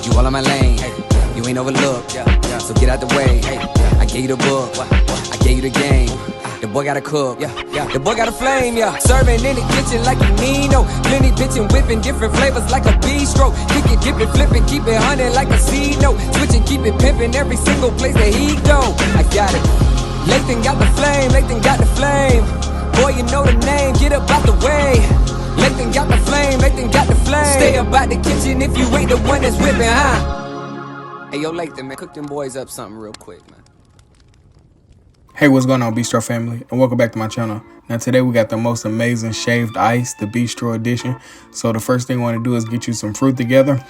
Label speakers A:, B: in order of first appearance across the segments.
A: You all in my lane, you ain't overlooked, so get out the way. I gave you the book, I gave you the game. The boy got a cook, the boy got a flame, Serving in the kitchen like you Nino. Plenty bitchin', whipping different flavors like a bistro. Kick it, dip it, flip it, keep it hunting like a C note. Switch and keep it pimpin' every single place that he go. I got it. Lathan got the flame, Lathan got the flame. Boy, you know the name, get up out the way. Lathan got the flame, Lathan got the flame. Stay up out the kitchen if you ain't the one that's whipping, huh? Hey, yo, Lathan, man, cook them boys up something real quick, man.
B: Hey, what's going on, Bistro family, and welcome back to my channel. Now today we got the most amazing shaved ice, the Bistro edition. So the first thing I want to do is get you some fruit together.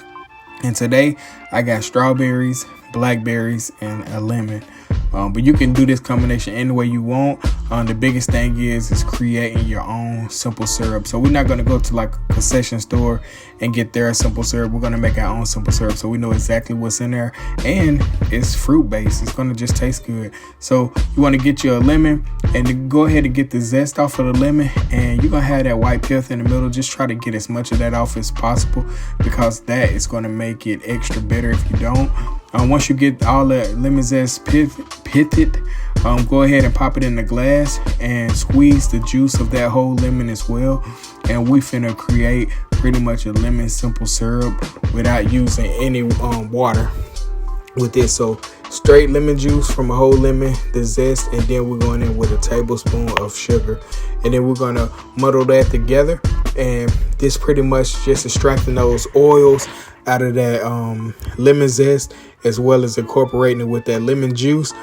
B: And today I got strawberries, blackberries, and a lemon. But you can do this combination any way you want. The biggest thing is creating your own simple syrup. So we're not going to go to like a concession store and get their simple syrup. We're going to make our own simple syrup so we know exactly what's in there. And it's fruit based. It's going to just taste good. So you want to get you a lemon and go ahead and get the zest off of the lemon. And you're going to have that white pith in the middle. Just try to get as much of that off as possible because that is going to make it extra bitter if you don't. Once you get all the lemon zest pitted, go ahead and pop it in the glass and squeeze the juice of that whole lemon as well. And we finna create pretty much a lemon simple syrup without using any water with this. So straight lemon juice from a whole lemon, the zest, and then we're going in with a tablespoon of sugar. And then we're gonna muddle that together. And this pretty much just extracting those oils out of that lemon zest, as well as incorporating it with that lemon juice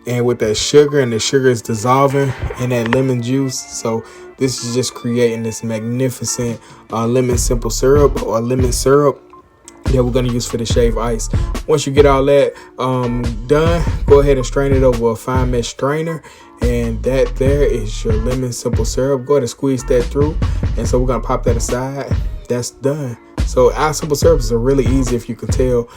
B: and with that sugar, and the sugar is dissolving in that lemon juice. So this is just creating this magnificent lemon simple syrup or lemon syrup that we're going to use for the shaved ice. Once you get all that done, go ahead and strain it over a fine mesh strainer, and that there is your lemon simple syrup. Go ahead and squeeze that through, and so we're going to pop that aside. That's done. So our simple syrups are really easy, if you can tell.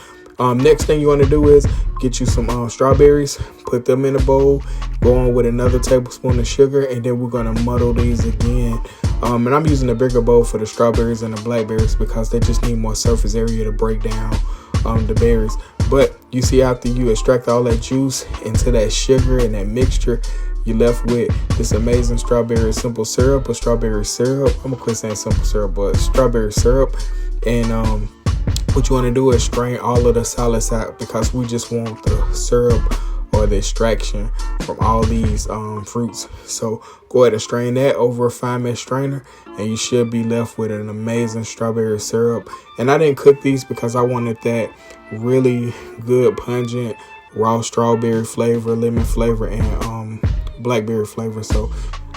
B: Next thing you want to do is get you some strawberries, put them in a bowl, go on with another tablespoon of sugar, and then we're going to muddle these again. And I'm using a bigger bowl for the strawberries and the blackberries because they just need more surface area to break down the berries. But you see, after you extract all that juice into that sugar and that mixture, you're left with this amazing strawberry simple syrup or strawberry syrup. I'm gonna quit saying simple syrup, but strawberry syrup. And what you want to do is strain all of the solids out because we just want the syrup or the extraction from all these fruits. So go ahead and strain that over a fine mesh strainer, and you should be left with an amazing strawberry syrup. And I didn't cook these because I wanted that really good pungent raw strawberry flavor, lemon flavor, and blackberry flavor. So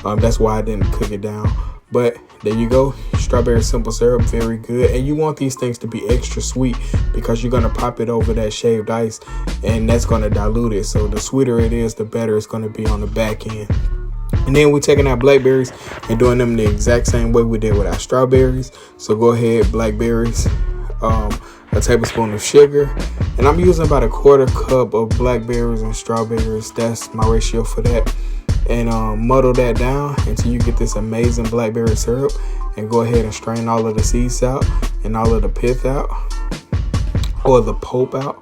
B: that's why I didn't cook it down. But there you go, strawberry simple syrup, very good. And you want these things to be extra sweet because you're going to pop it over that shaved ice, and that's going to dilute it. So the sweeter it is, the better it's going to be on the back end. And then we're taking our blackberries and doing them the exact same way we did with our strawberries. So go ahead, blackberries, a tablespoon of sugar, and I'm using about a quarter cup of blackberries and strawberries. That's my ratio for that. And muddle that down until you get this amazing blackberry syrup, and go ahead and strain all of the seeds out and all of the pith out, or the pulp out.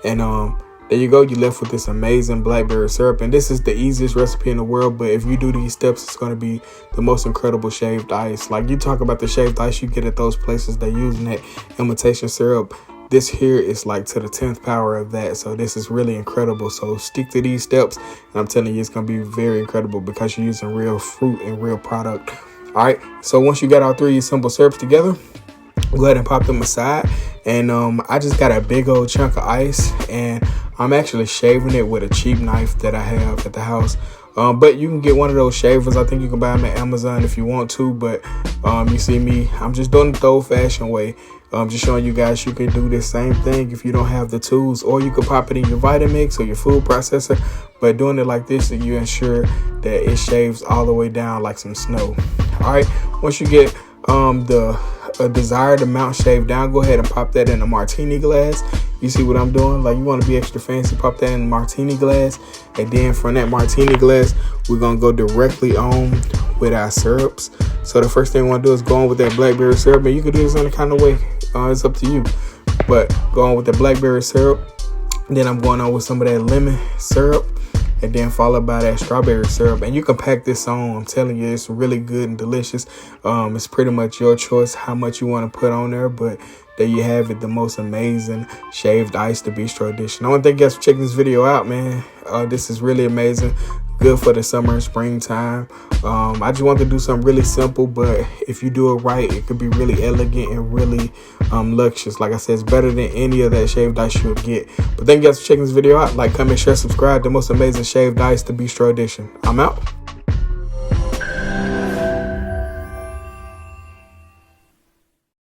B: And there you go, you're left with this amazing blackberry syrup. And this is the easiest recipe in the world, but if you do these steps, it's going to be the most incredible shaved ice. Like, you talk about the shaved ice you get at those places they're using that imitation syrup. This here is like to the 10th power of that. So this is really incredible. So stick to these steps, and I'm telling you, it's going to be very incredible because you're using real fruit and real product. All right. So once you got all three of your simple syrups together, go ahead and pop them aside. And I just got a big old chunk of ice, and I'm actually shaving it with a cheap knife that I have at the house. But you can get one of those shavers. I think you can buy them at Amazon if you want to. But you see me, I'm just doing it the old-fashioned way. Just showing you guys you can do this same thing if you don't have the tools, or you could pop it in your Vitamix or your food processor. But doing it like this, you ensure that it shaves all the way down like some snow. All right, once you get the desired amount shaved down, go ahead and pop that in a martini glass. You see what I'm doing? Like, you want to be extra fancy, pop that in a martini glass, and then from that martini glass, we're gonna go directly on with our syrups. So the first thing we want to do is go on with that blackberry syrup, and you can do this any kind of way. It's up to you. But going with the blackberry syrup. Then I'm going on with some of that lemon syrup, and then followed by that strawberry syrup. And you can pack this on. I'm telling you, it's really good and delicious. It's pretty much your choice how much you want to put on there, but there you have it, the most amazing shaved ice, the Bistro edition. I want to thank you guys for checking this video out, man. This is really amazing. Good for the summer and springtime. I just want to do something really simple, but if you do it right, it could be really elegant and really luxurious. Like I said, it's better than any of that shaved ice you'll get. But thank you guys for checking this video out. Like, comment, share, subscribe. The most amazing shaved ice, the Bistro edition. I'm out.